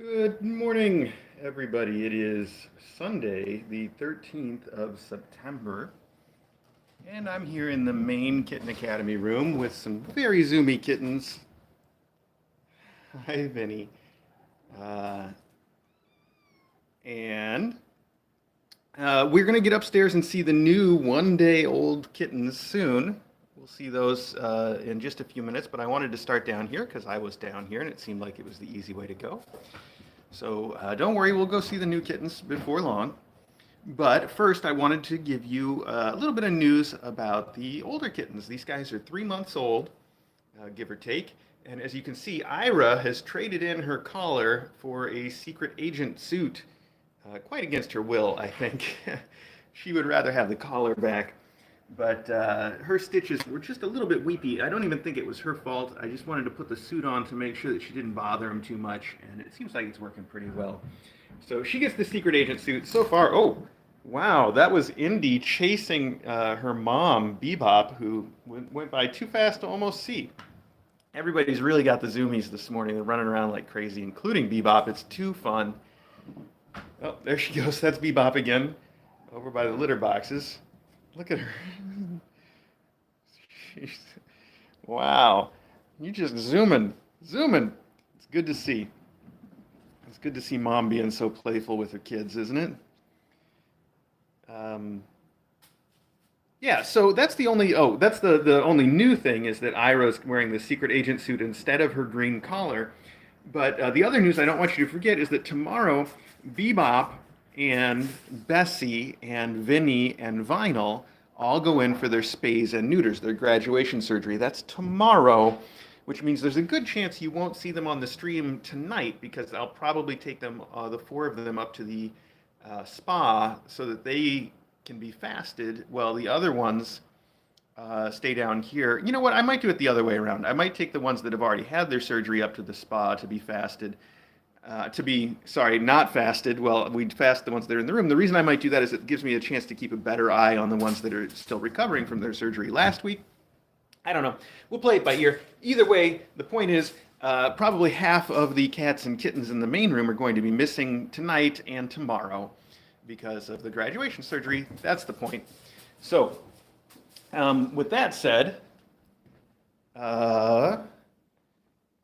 Good morning, everybody. It is Sunday, the 13th of September, and I'm here in the main Kitten Academy room with some very zoomy kittens. Hi, Vinny. Uh, and we're going to get upstairs and see the new one-day-old kittens soon. We'll see those in just a few minutes, but I wanted to start down here because I was down here and it seemed like it was the easy way to go. So don't worry, we'll go see the new kittens before long. But first, I wanted to give you a little bit of news about the older kittens. These guys are 3 months old, give or take. And as you can see, Ira has traded in her collar for a secret agent suit, quite against her will, I think. She would rather have the collar back. But her stitches were just a little bit weepy. I don't even think it was her fault. I just wanted to put the suit on to make sure that she didn't bother him too much, and it seems like it's working pretty well. So she gets the secret agent suit. So far, oh, wow, that was Indy chasing her mom, Bebop, who went by too fast to almost see. Everybody's really got the zoomies this morning. They're running around like crazy, including Bebop. It's too fun. Oh, there she goes. That's Bebop again, over by the litter boxes. Look at her. Wow. You just zooming. It's good to see. It's good to see mom being so playful with her kids, isn't it? Yeah, so that's the only, that's the only new thing is that Ira's wearing the secret agent suit instead of her green collar. But the other news I don't want you to forget is that tomorrow, Bebop and Bessie and Vinny and Vinyl all go in for their spays and neuters, their graduation surgery. That's tomorrow, which means there's a good chance you won't see them on the stream tonight because I'll probably take them, the four of them, up to the spa so that they can be fasted while the other ones stay down here. You know what? I might do it the other way around. I might take the ones that have already had their surgery up to the spa to be fasted. Not fasted. Well, we'd fast the ones that are in the room. The reason I might do that is it gives me a chance to keep a better eye on the ones that are still recovering from their surgery last week. I don't know. We'll play it by ear. Either way, the point is probably half of the cats and kittens in the main room are going to be missing tonight and tomorrow because of the graduation surgery. That's the point. So, with that said,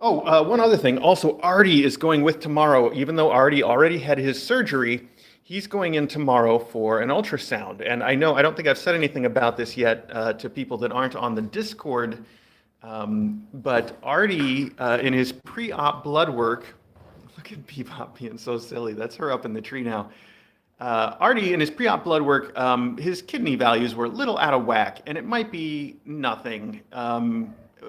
one other thing. Also, Artie is going with tomorrow. Even though Artie already had his surgery, he's going in tomorrow for an ultrasound. And I don't think I've said anything about this yet to people that aren't on the Discord. But Artie, in his pre-op blood work, look at Bebop being so silly. That's her up in the tree now. Artie, in his pre-op blood work, his kidney values were a little out of whack, and it might be nothing.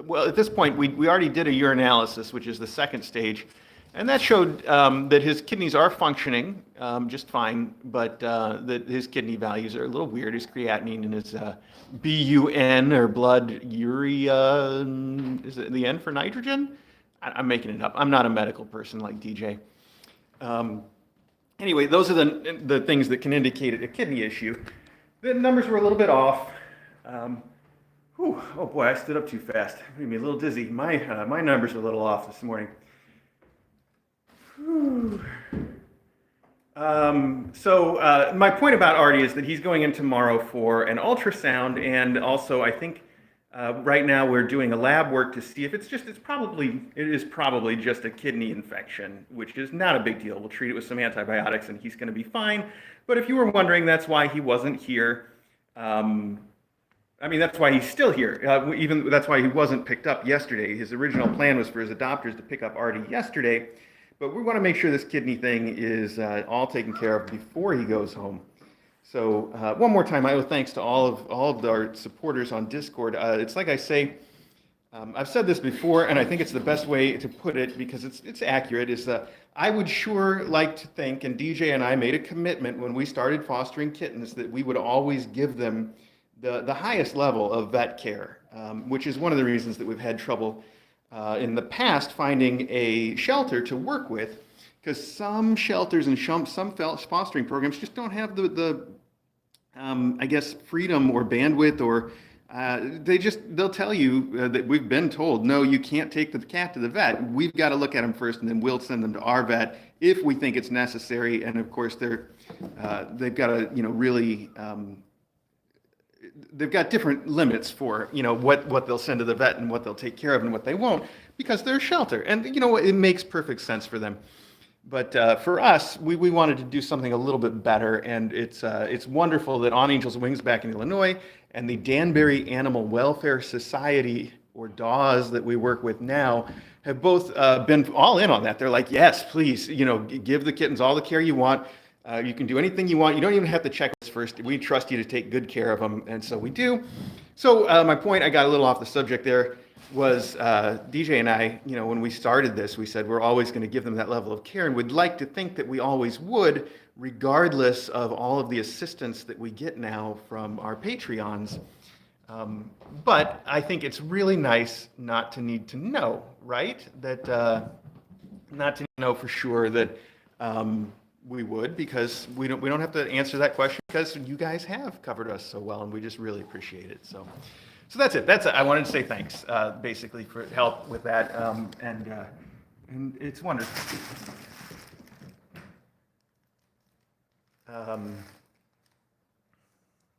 Well, at this point, we already did a urinalysis, which is the second stage, and that showed that his kidneys are functioning just fine, but that his kidney values are a little weird. His creatinine and his BUN, or blood urea, is it the N for nitrogen? I'm making it up. I'm not a medical person like DJ. Anyway, those are the things that can indicate a kidney issue. The numbers were a little bit off. Oh boy, I stood up too fast. It made me a little dizzy. My numbers are a little off this morning. My point about Artie is that he's going in tomorrow for an ultrasound, and also I think right now we're doing a lab work to see if it is probably just a kidney infection, which is not a big deal. We'll treat it with some antibiotics and he's going to be fine. But if you were wondering, that's why he wasn't here. That's why he's still here. That's why he wasn't picked up yesterday. His original plan was for his adopters to pick up Artie yesterday, but we want to make sure this kidney thing is all taken care of before he goes home. So one more time, I owe thanks to all of our supporters on Discord. It's like I say, I've said this before, and I think it's the best way to put it because it's accurate. Is that I would sure like to think, and DJ and I made a commitment when we started fostering kittens, that we would always give them the highest level of vet care, which is one of the reasons that we've had trouble in the past finding a shelter to work with, because some shelters and some fostering programs just don't have the freedom or bandwidth or They'll tell you that we've been told, no, you can't take the cat to the vet. We've got to look at them first, and then we'll send them to our vet if we think it's necessary. And of course, they've got to, really, they've got different limits for, what they'll send to the vet and what they'll take care of and what they won't, because they're a shelter. And, it makes perfect sense for them. But for us, we wanted to do something a little bit better, and it's wonderful that On Angel's Wings back in Illinois and the Danbury Animal Welfare Society, or DAWS, that we work with now, have both been all in on that. They're like, yes, please, give the kittens all the care you want. You can do anything you want. You don't even have to check us first. We trust you to take good care of them, and so we do. So my point, I got a little off the subject there, was DJ and I, when we started this, we said we're always going to give them that level of care, and we'd like to think that we always would, regardless of all of the assistance that we get now from our Patreons. But I think it's really nice not to need to know, right? That not to know for sure that we would, because we don't have to answer that question, because you guys have covered us so well, and we just really appreciate it. So that's it. I wanted to say thanks, basically, for help with that, and it's wonderful.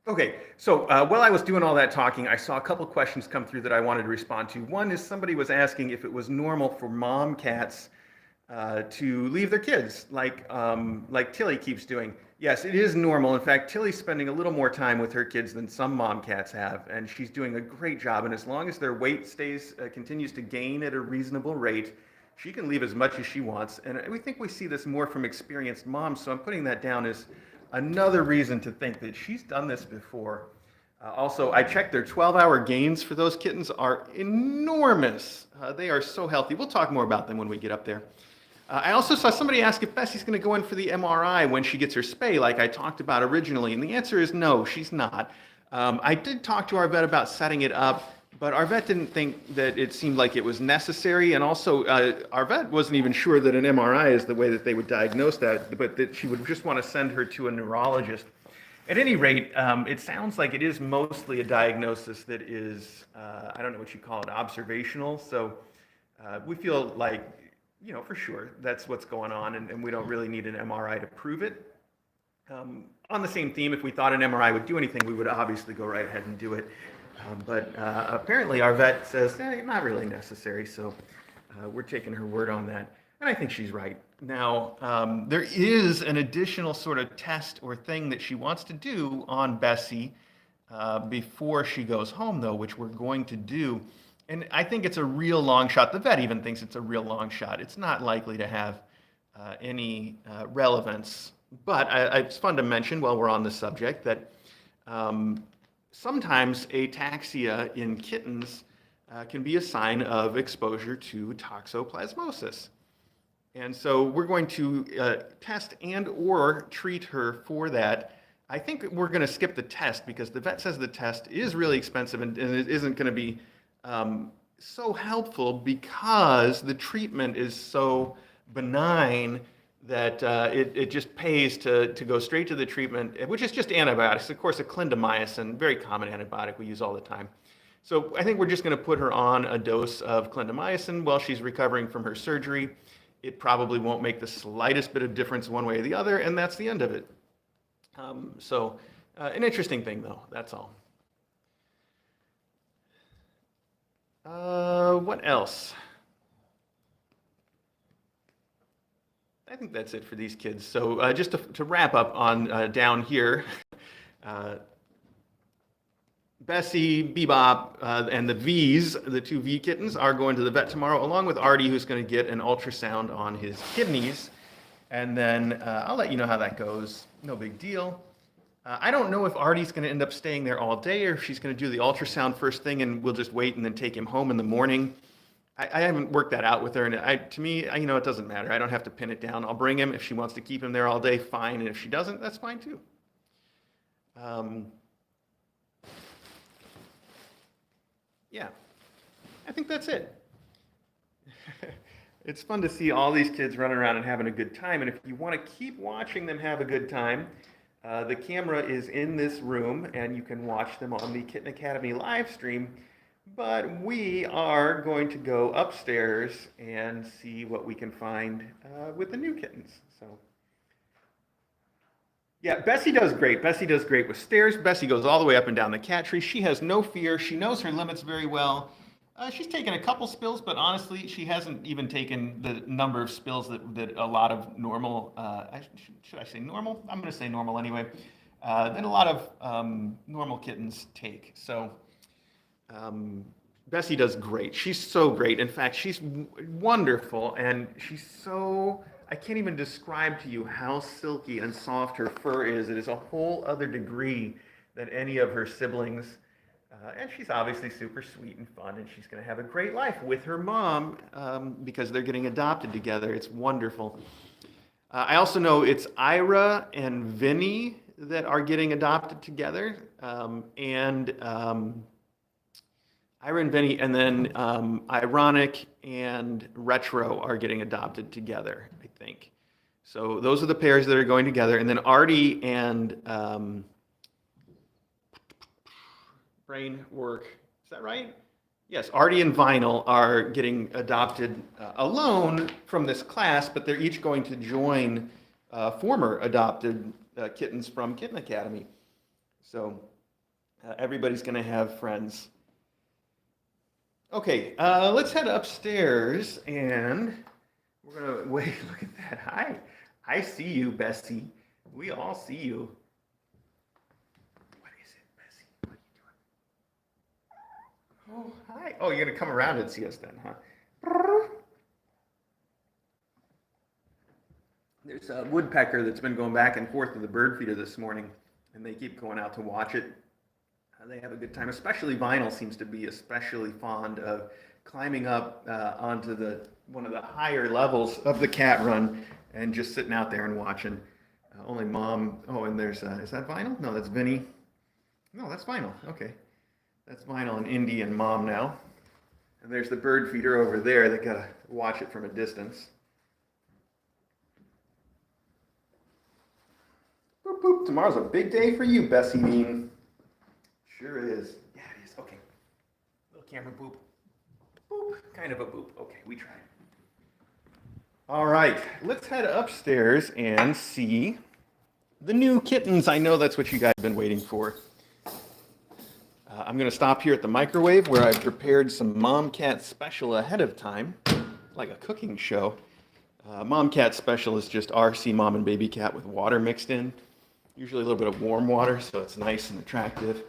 Okay, so while I was doing all that talking, I saw a couple questions come through that I wanted to respond to. One is, somebody was asking if it was normal for mom cats to leave their kids, like Tilly keeps doing. Yes, it is normal. In fact, Tilly's spending a little more time with her kids than some mom cats have, and she's doing a great job. And as long as their weight continues to gain at a reasonable rate, she can leave as much as she wants. And we think we see this more from experienced moms, so I'm putting that down as another reason to think that she's done this before. Also, I checked, their 12-hour gains for those kittens are enormous. They are so healthy. We'll talk more about them when we get up there. I also saw somebody ask if Bessie's going to go in for the MRI when she gets her spay, like I talked about originally, and the answer is no, she's not. I did talk to our vet about setting it up, but our vet didn't think that it seemed like it was necessary, and also our vet wasn't even sure that an MRI is the way that they would diagnose that, but that she would just want to send her to a neurologist. At any rate, it sounds like it is mostly a diagnosis that is, I don't know what you call it, observational, so we feel like, for sure, that's what's going on, and we don't really need an MRI to prove it. On the same theme, if we thought an MRI would do anything, we would obviously go right ahead and do it. But apparently our vet says, not really necessary, so we're taking her word on that. And I think she's right. Now, there is an additional sort of test or thing that she wants to do on Bessie before she goes home, though, which we're going to do. And I think it's a real long shot. The vet even thinks it's a real long shot. It's not likely to have any relevance. But it's fun to mention while we're on the subject that sometimes ataxia in kittens can be a sign of exposure to toxoplasmosis. And so we're going to test and or treat her for that. I think we're going to skip the test because the vet says the test is really expensive and it isn't going to be so helpful because the treatment is so benign that it just pays to go straight to the treatment, which is just antibiotics. Of course, a clindamycin, very common antibiotic we use all the time. So I think we're just going to put her on a dose of clindamycin while she's recovering from her surgery. It probably won't make the slightest bit of difference one way or the other, and that's the end of it. An interesting thing, though, that's all. What else? I think that's it for these kids. So just to wrap up on down here, Bessie, Bebop, and the V's, the two V kittens, are going to the vet tomorrow, along with Artie, who's going to get an ultrasound on his kidneys. And then I'll let you know how that goes. No big deal. I don't know if Artie's going to end up staying there all day or if she's going to do the ultrasound first thing and we'll just wait and then take him home in the morning. I haven't worked that out with her, and to me, it doesn't matter. I don't have to pin it down. I'll bring him. If she wants to keep him there all day, fine. And if she doesn't, that's fine too. Yeah, I think that's it. It's fun to see all these kids running around and having a good time. And if you want to keep watching them have a good time, The camera is in this room, and you can watch them on the Kitten Academy live stream. But we are going to go upstairs and see what we can find with the new kittens. So, yeah, Bessie does great. Bessie does great with stairs. Bessie goes all the way up and down the cat tree. She has no fear. She knows her limits very well. She's taken a couple spills, but honestly, she hasn't even taken the number of spills that a lot of normal, should I say normal? I'm going to say normal anyway, that a lot of normal kittens take. So Bessie does great. She's so great. In fact, she's wonderful, and she's so, I can't even describe to you how silky and soft her fur is. It is a whole other degree than any of her siblings. And she's obviously super sweet and fun, and she's going to have a great life with her mom because they're getting adopted together. It's wonderful. I also know it's Ira and Vinny that are getting adopted together, and Ira and Vinny, and then Ironic and Retro are getting adopted together, I think. So those are the pairs that are going together, and then Artie and brain work. Is that right? Yes, Artie and Vinyl are getting adopted alone from this class, but they're each going to join former adopted kittens from Kitten Academy. So everybody's going to have friends. Okay, let's head upstairs, and we're going to wait. Look at that. Hi. I see you, Bessie. We all see you. Oh, hi. Oh, you're going to come around and see us then, huh? There's a woodpecker that's been going back and forth to the bird feeder this morning, and they keep going out to watch it. They have a good time, especially Vinyl seems to be especially fond of climbing up onto one of the higher levels of the cat run and just sitting out there and watching. Only Mom, oh, and there's, is that Vinyl? No, that's Vinny. No, that's Vinyl, okay. That's Vinyl and Indy and Mom now. And there's the bird feeder over there. They gotta watch it from a distance. Boop, boop. Tomorrow's a big day for you, Bessie Mean. Sure is. Yeah, it is. Okay. Little camera boop. Boop. Kind of a boop. Okay, we tried. All right. Let's head upstairs and see the new kittens. I know that's what you guys have been waiting for. I'm going to stop here at the microwave where I've prepared some Mom Cat Special ahead of time, like a cooking show. Mom Cat Special is just RC Mom and Baby Cat with water mixed in, usually a little bit of warm water, so it's nice and attractive.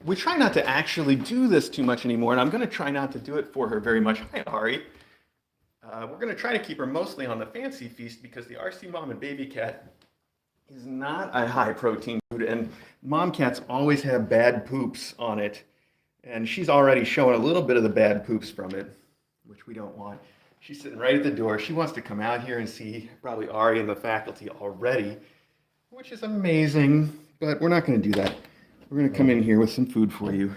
We try not to actually do this too much anymore, and I'm going to try not to do it for her very much. Hi, Ari. We're going to try to keep her mostly on the fancy feast because the RC Mom and Baby Cat is not a high protein food, and mom cats always have bad poops on it, and she's already showing a little bit of the bad poops from it, which we don't want. She's sitting right at the door. She wants to come out here and see probably Ari and the faculty already, which is amazing, but we're not going to do that. We're going to come in here with some food for you.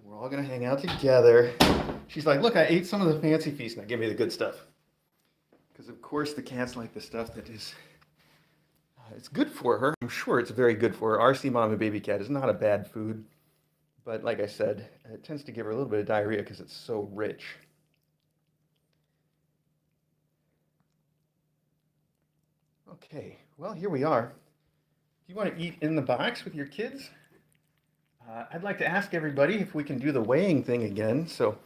We're all going to hang out together. She's like, look, I ate some of the fancy feast, now give me the good stuff. Because of course the cats like the stuff that is it's good for her. I'm sure it's very good for her. RC Mom and Baby Cat is not a bad food. But like I said, it tends to give her a little bit of diarrhea because it's so rich. Okay, well, here we are. Do you want to eat in the box with your kids? I'd like to ask everybody if we can do the weighing thing again. So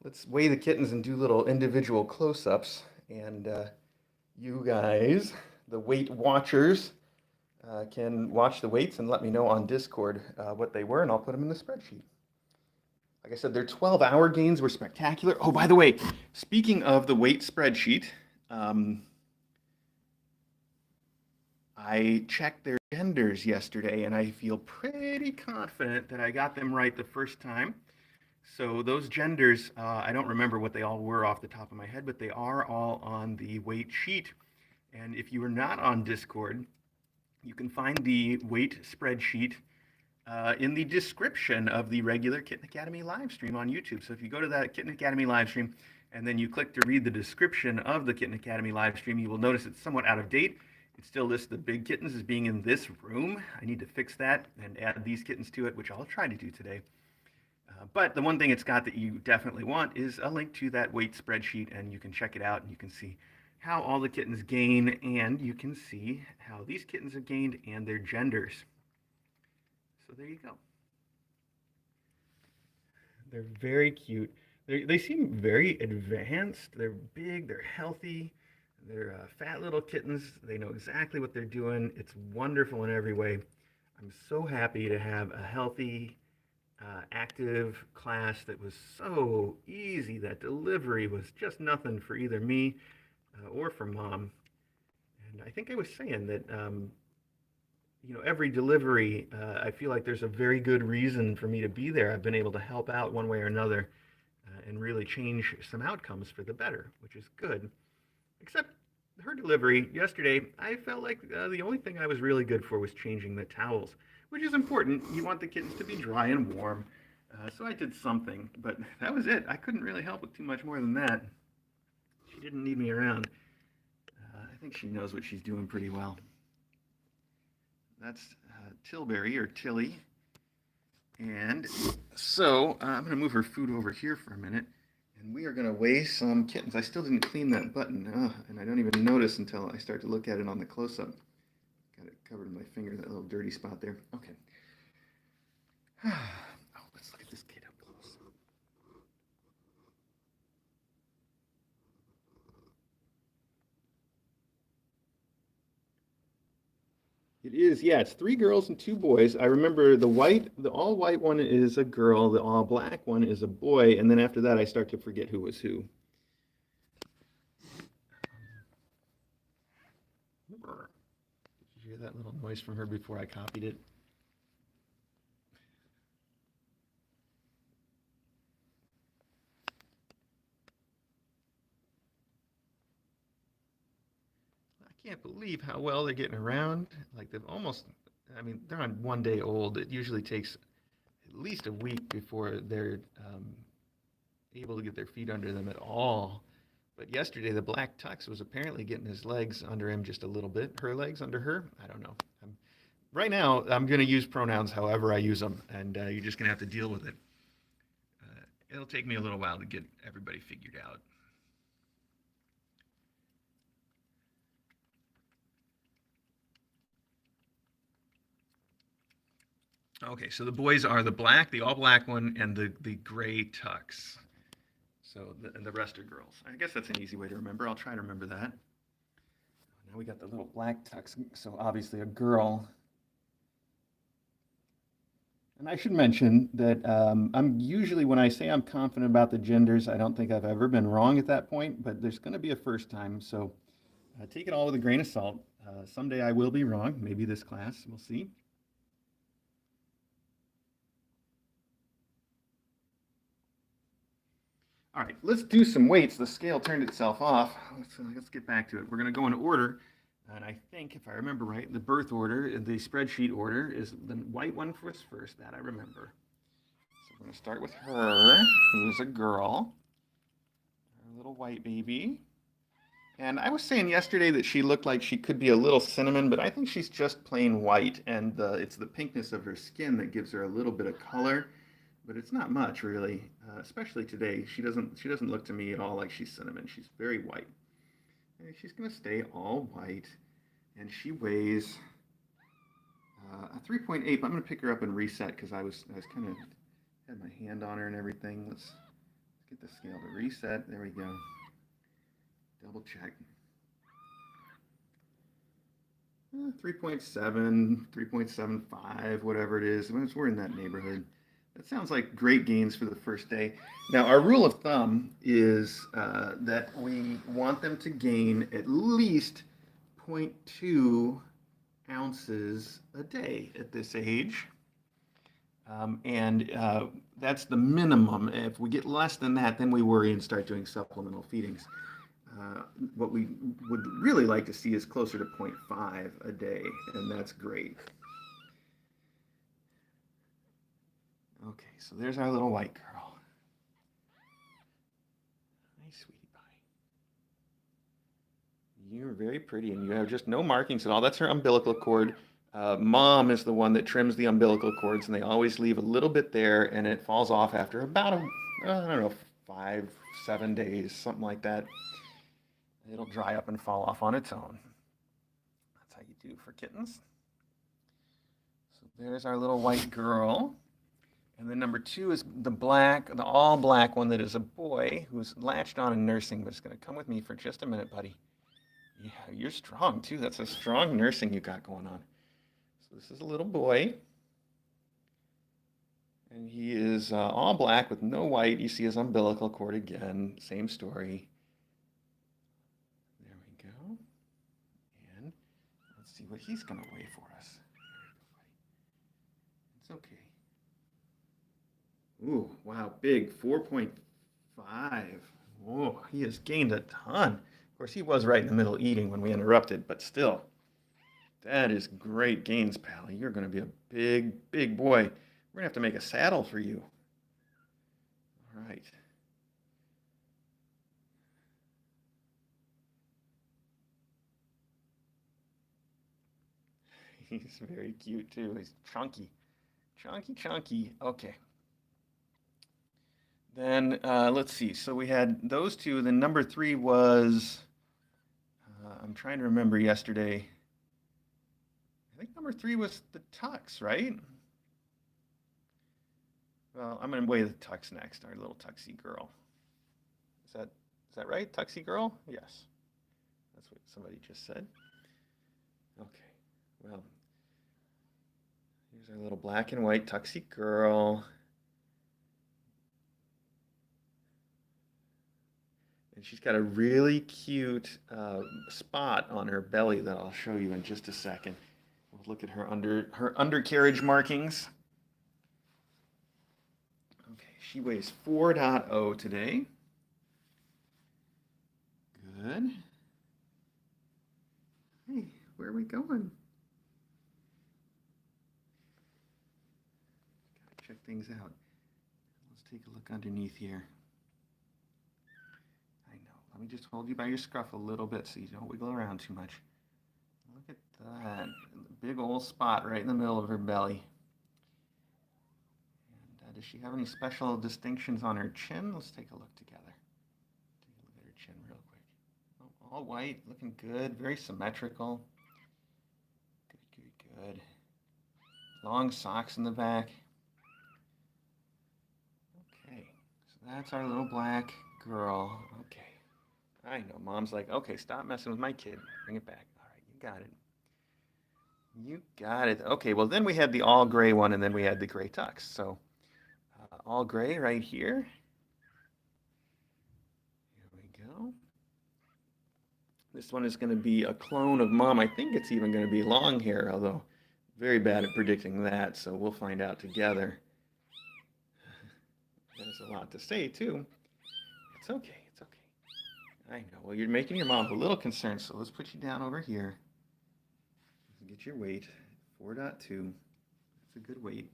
let's weigh the kittens and do little individual close-ups. And you guys, the weight watchers, can watch the weights and let me know on Discord what they were, and I'll put them in the spreadsheet. Like I said, their 12-hour gains were spectacular. Oh, by the way, speaking of the weight spreadsheet, I checked their genders yesterday, and I feel pretty confident that I got them right the first time. So those genders, I don't remember what they all were off the top of my head, but they are all on the weight sheet. And if you are not on Discord, you can find the weight spreadsheet in the description of the regular Kitten Academy live stream on YouTube. So if you go to that Kitten Academy live stream and then you click to read the description of the Kitten Academy live stream, you will notice it's somewhat out of date. It still lists the big kittens as being in this room. I need to fix that and add these kittens to it, which I'll try to do today. But the one thing it's got that you definitely want is a link to that weight spreadsheet, and you can check it out and you can see how all the kittens gain, and you can see how these kittens have gained and their genders. So there you go. They're very cute. They seem very advanced. They're big, they're healthy, they're fat little kittens. They know exactly what they're doing. It's wonderful in every way. I'm so happy to have a healthy, active class that was so easy. That delivery was just nothing for either me or for mom. And I think I was saying that, every delivery, I feel like there's a very good reason for me to be there. I've been able to help out one way or another and really change some outcomes for the better, which is good. Except her delivery yesterday, I felt like the only thing I was really good for was changing the towels, which is important. You want the kittens to be dry and warm. So I did something, but that was it. I couldn't really help with too much more than that. She didn't need me around. I think she knows what she's doing pretty well. That's Tilbury, or Tilly. And so I'm going to move her food over here for a minute, and we are going to weigh some kittens. I still didn't clean that button, and I don't even notice until I start to look at it on the close-up. Got it covered in my finger, that little dirty spot there. Okay. Oh, let's look at this kid up close. It is, yeah, it's 3 girls and 2 boys. I remember the all white one is a girl, the all black one is a boy, and then after that I start to forget who was who. Did you hear that little noise from her before I copied it? I can't believe how well they're getting around. Like they've almost, I mean, they're on 1 day old. It usually takes at least a week before they're able to get their feet under them at all. But yesterday, the black tux was apparently getting his legs under him just a little bit. Her legs under her? I don't know. Right now, I'm going to use pronouns however I use them, and you're just going to have to deal with it. It'll take me a little while to get everybody figured out. Okay, so the boys are the all black one, and the gray tux. So and the rest are girls. I guess that's an easy way to remember. I'll try to remember that. Now we got the little black tux, so obviously a girl. And I should mention that I'm usually, when I say I'm confident about the genders, I don't think I've ever been wrong at that point, but there's going to be a first time, so take it all with a grain of salt. Someday I will be wrong, maybe this class, we'll see. All right, let's do some weights. The scale turned itself off. Let's get back to it. We're going to go in order. And I think, if I remember right, the birth order, the spreadsheet order, is the white one was first. That I remember. So we're going to start with her, who's a girl. Our little white baby. And I was saying yesterday that she looked like she could be a little cinnamon, but I think she's just plain white. And it's the pinkness of her skin that gives her a little bit of color. But it's not much, really, especially today. She doesn't look to me at all like she's cinnamon. She's very white. And she's going to stay all white, and she weighs a 3.8. But I'm going to pick her up and reset because I was kind of had my hand on her and everything. Let's get the scale to reset. There we go. Double check. 3.7, 3.75, whatever it is. We're in that neighborhood. That sounds like great gains for the first day. Now, our rule of thumb is that we want them to gain at least 0.2 ounces a day at this age. And that's the minimum. If we get less than that, then we worry and start doing supplemental feedings. What we would really like to see is closer to 0.5 a day, and that's great. Okay, so there's our little white girl. Nice sweetie pie. You're very pretty, and you have just no markings at all. That's her umbilical cord. Mom is the one that trims the umbilical cords, and they always leave a little bit there, and it falls off after about I don't know, 5, 7 days, something like that. It'll dry up and fall off on its own. That's how you do for kittens. So there's our little white girl. And then number 2 is the all black one that is a boy who's latched on and nursing, but it's going to come with me for just a minute, buddy. Yeah, you're strong too. That's a strong nursing you got going on. So this is a little boy. And he is all black with no white. You see his umbilical cord again. Same story. There we go. And let's see what he's going to weigh for us. It's okay. Ooh, wow, big, 4.5. Oh, he has gained a ton. Of course, he was right in the middle eating when we interrupted, but still, that is great gains, Pally. You're going to be a big, big boy. We're going to have to make a saddle for you. All right. He's very cute, too. He's chunky. Chunky, chunky. Okay. Then let's see. So we had those two. Then number 3 was, I'm trying to remember yesterday. I think number 3 was the Tux, right? Well, I'm going to weigh the Tux next, our little Tuxey girl. Is that right? Tuxey girl? Yes. That's what somebody just said. Okay. Well, here's our little black and white Tuxey girl. And she's got a really cute spot on her belly that I'll show you in just a second. We'll look at her undercarriage markings. Okay, she weighs 4.0 today. Good. Hey, where are we going? Gotta check things out. Let's take a look underneath here. I know. Let me just hold you by your scruff a little bit so you don't wiggle around too much. Look at that. Big old spot right in the middle of her belly. And does she have any special distinctions on her chin? Let's take a look together. Take a look at her chin real quick. Oh, all white, looking good, very symmetrical. Good, good, good. Long socks in the back. Okay, so that's our little black girl. Okay. I know, Mom's like, okay, stop messing with my kid. Bring it back. All right, you got it. You got it. Okay, well, then we had the all gray one, and then we had the gray tux. So all gray right here. Here we go. This one is going to be a clone of Mom. I think it's even going to be long hair, although very bad at predicting that, so we'll find out together. There's a lot to say, too. It's okay, it's okay. I know, well, you're making your mom a little concerned, so let's put you down over here. Get your weight, 4.2. That's a good weight.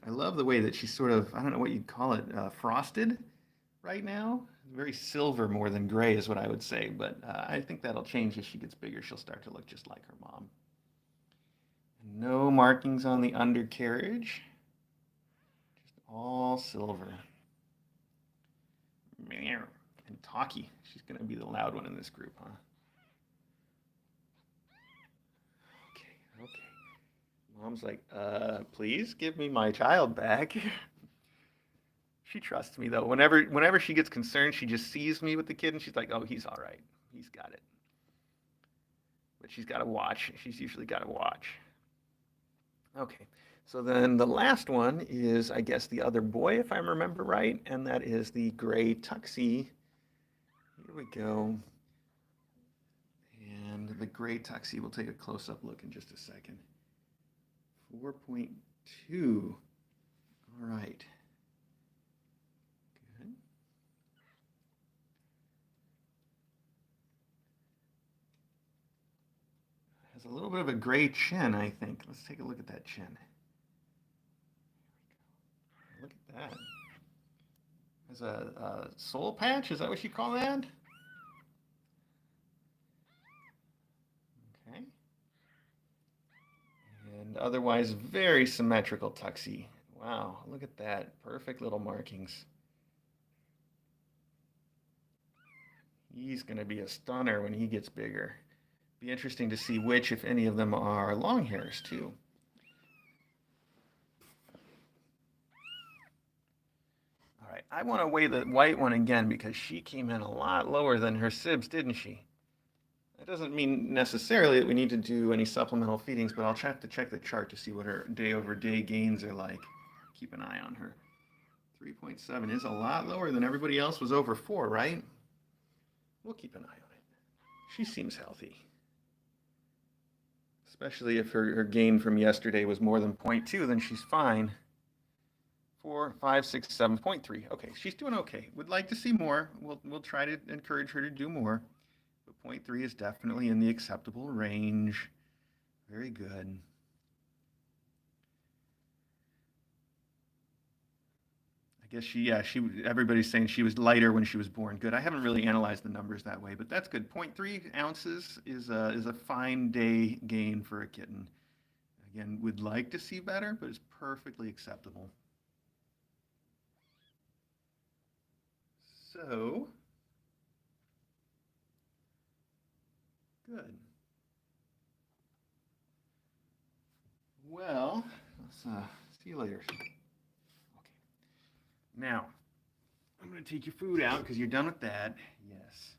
I love the way that she's sort of, I don't know what you'd call it, frosted right now. Very silver more than gray is what I would say, but I think that'll change as she gets bigger. She'll start to look just like her mom. No markings on the undercarriage, just all silver. And talky. She's going to be the loud one in this group, huh? Okay. Mom's like, please give me my child back. She trusts me, though. Whenever she gets concerned, she just sees me with the kid, and she's like, oh, he's all right. He's got it. But she's got to watch. She's usually got to watch. Okay. So then the last one is, I guess, the other boy, if I remember right, and that is the gray Tuxey. Here we go. And the gray Tuxey, we'll take a close-up look in just a second. 4.2. All right. Good. Has a little bit of a gray chin, I think. Let's take a look at that chin. Look at that. Has a soul patch? Is that what you call that? otherwise very symmetrical Tuxey. Wow, look at that. Perfect little markings. He's going to be a stunner when he gets bigger. Be interesting to see which, if any of them, are long hairs, too. All right, I want to weigh the white one again because she came in a lot lower than her sibs, didn't she? That doesn't mean necessarily that we need to do any supplemental feedings, but I'll have to check the chart to see what her day-over-day gains are like. Keep an eye on her. 3.7 is a lot lower than everybody else was over 4, right? We'll keep an eye on it. She seems healthy. Especially if her gain from yesterday was more than 0.2, then she's fine. 4, 5, 6, 7.3. Okay, she's doing okay. Would like to see more. We'll try to encourage her to do more. But 0.3 is definitely in the acceptable range. Very good. I guess everybody's saying she was lighter when she was born. Good. I haven't really analyzed the numbers that way, but that's good. 0.3 ounces is a fine day gain for a kitten. Again, would like to see better, but it's perfectly acceptable. So, good. Well, let's see you later. Okay. Now, I'm going to take your food out because you're done with that. Yes.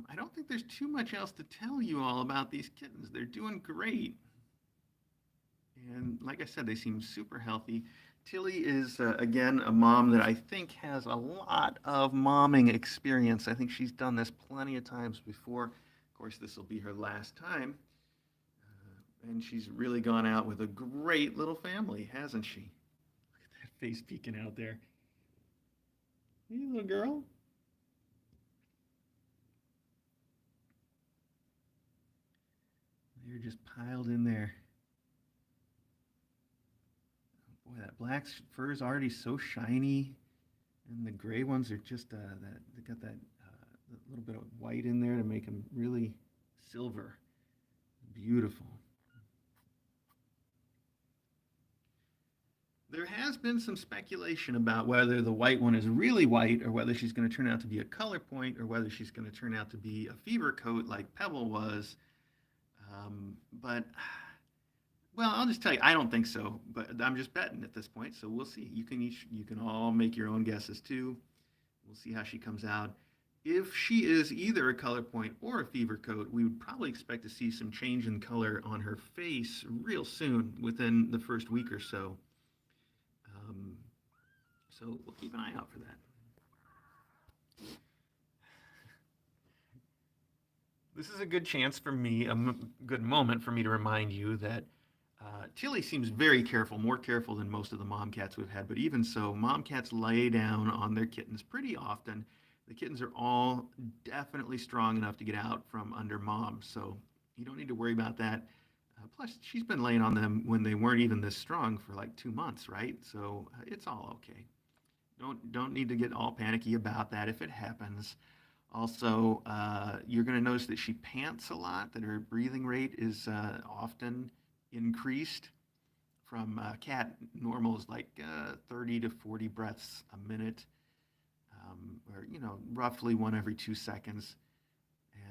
I don't think there's too much else to tell you all about these kittens. They're doing great. And like I said, they seem super healthy. Tilly is, again, a mom that I think has a lot of momming experience. I think she's done this plenty of times before. Of course, this will be her last time. And she's really gone out with a great little family, hasn't she? Look at that face peeking out there. Hey, little girl. They're just piled in there. Boy, that black fur is already so shiny, and the gray ones are just they got that little bit of white in there to make them really silver. Beautiful. There has been some speculation about whether the white one is really white or whether she's going to turn out to be a color point or whether she's going to turn out to be a fever coat like Pebble was. But well, I'll just tell you, I don't think so. But I'm just betting at this point, so we'll see. You can all make your own guesses too. We'll see how she comes out. If she is either a color point or a fever coat, we would probably expect to see some change in color on her face real soon, within the first week or so. So we'll keep an eye out for that. This is a good chance for me, good moment for me to remind you that Tilly seems very careful, more careful than most of the mom cats we've had. But even so, mom cats lay down on their kittens pretty often. The kittens are all definitely strong enough to get out from under mom, so you don't need to worry about that. Plus, she's been laying on them when they weren't even this strong for like 2 months, right? So it's all okay. Don't need to get all panicky about that if it happens. Also, you're going to notice that she pants a lot, that her breathing rate is often increased from cat normal is like 30 to 40 breaths a minute, or roughly one every 2 seconds.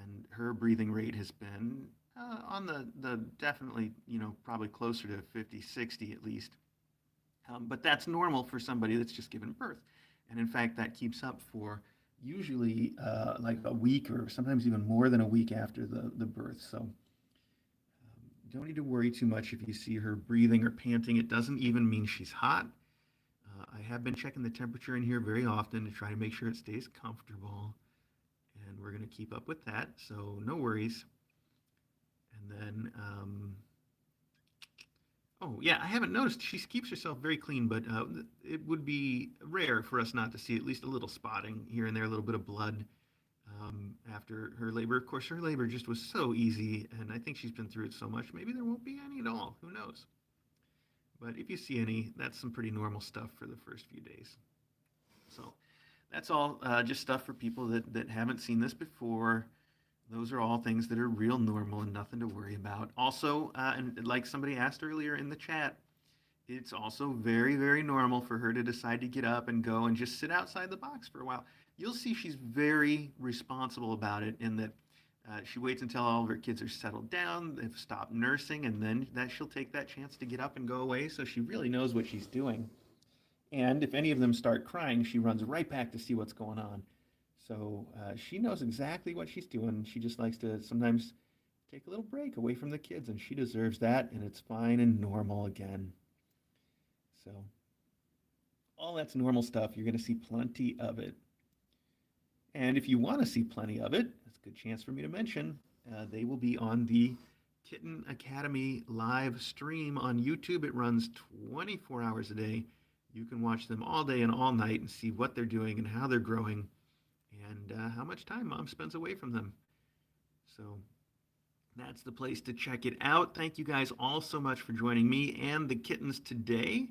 And her breathing rate has been on the definitely probably closer to 50, 60 at least. But that's normal for somebody that's just given birth, and in fact that keeps up for usually like a week or sometimes even more than a week after the birth. So don't need to worry too much if you see her breathing or panting. It doesn't even mean she's hot. I have been checking the temperature in here very often to try to make sure it stays comfortable, and we're going to keep up with that, so no worries. And then oh, yeah, I haven't noticed. She keeps herself very clean, but it would be rare for us not to see at least a little spotting here and there, a little bit of blood after her labor. Of course, her labor just was so easy, and I think she's been through it so much. Maybe there won't be any at all. Who knows? But if you see any, that's some pretty normal stuff for the first few days. So that's all just stuff for people that haven't seen this before. Those are all things that are real normal and nothing to worry about. Also, and like somebody asked earlier in the chat, it's also very, very normal for her to decide to get up and go and just sit outside the box for a while. You'll see she's very responsible about it in that she waits until all of her kids are settled down, they've stopped nursing, and then that she'll take that chance to get up and go away. So she really knows what she's doing. And if any of them start crying, she runs right back to see what's going on. So she knows exactly what she's doing. She just likes to sometimes take a little break away from the kids, and she deserves that, and it's fine and normal again. So all that's normal stuff. You're going to see plenty of it. And if you want to see plenty of it, it's a good chance for me to mention, they will be on the Kitten Academy live stream on YouTube. It runs 24 hours a day. You can watch them all day and all night and see what they're doing and how they're growing and how much time mom spends away from them. So that's the place to check it out. Thank you guys all so much for joining me and the kittens today.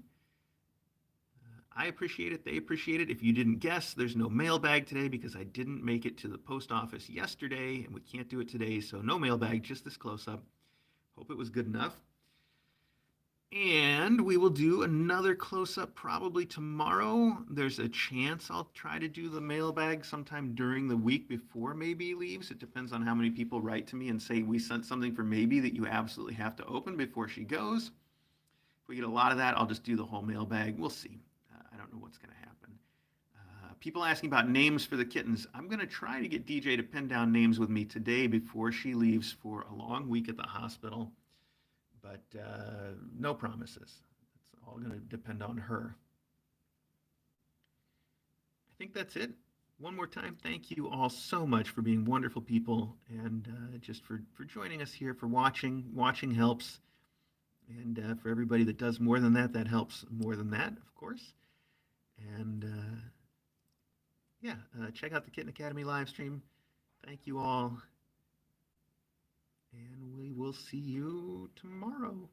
I appreciate it. They appreciate it. If you didn't guess, there's no mailbag today because I didn't make it to the post office yesterday, and we can't do it today, so no mailbag, just this close-up. Hope it was good enough. And we will do another close-up probably tomorrow. There's a chance I'll try to do the mailbag sometime during the week before Maybe leaves. It depends on how many people write to me and say, we sent something for Maybe that you absolutely have to open before she goes. If we get a lot of that, I'll just do the whole mailbag. We'll see. I don't know what's going to happen. People asking about names for the kittens. I'm going to try to get DJ to pin down names with me today before she leaves for a long week at the hospital. But no promises. It's all going to depend on her. I think that's it. One more time, thank you all so much for being wonderful people and just for joining us here, for watching. Watching helps. And for everybody that does more than that, that helps more than that, of course. And yeah, check out the Kitten Academy live stream. Thank you all. And we will see you tomorrow.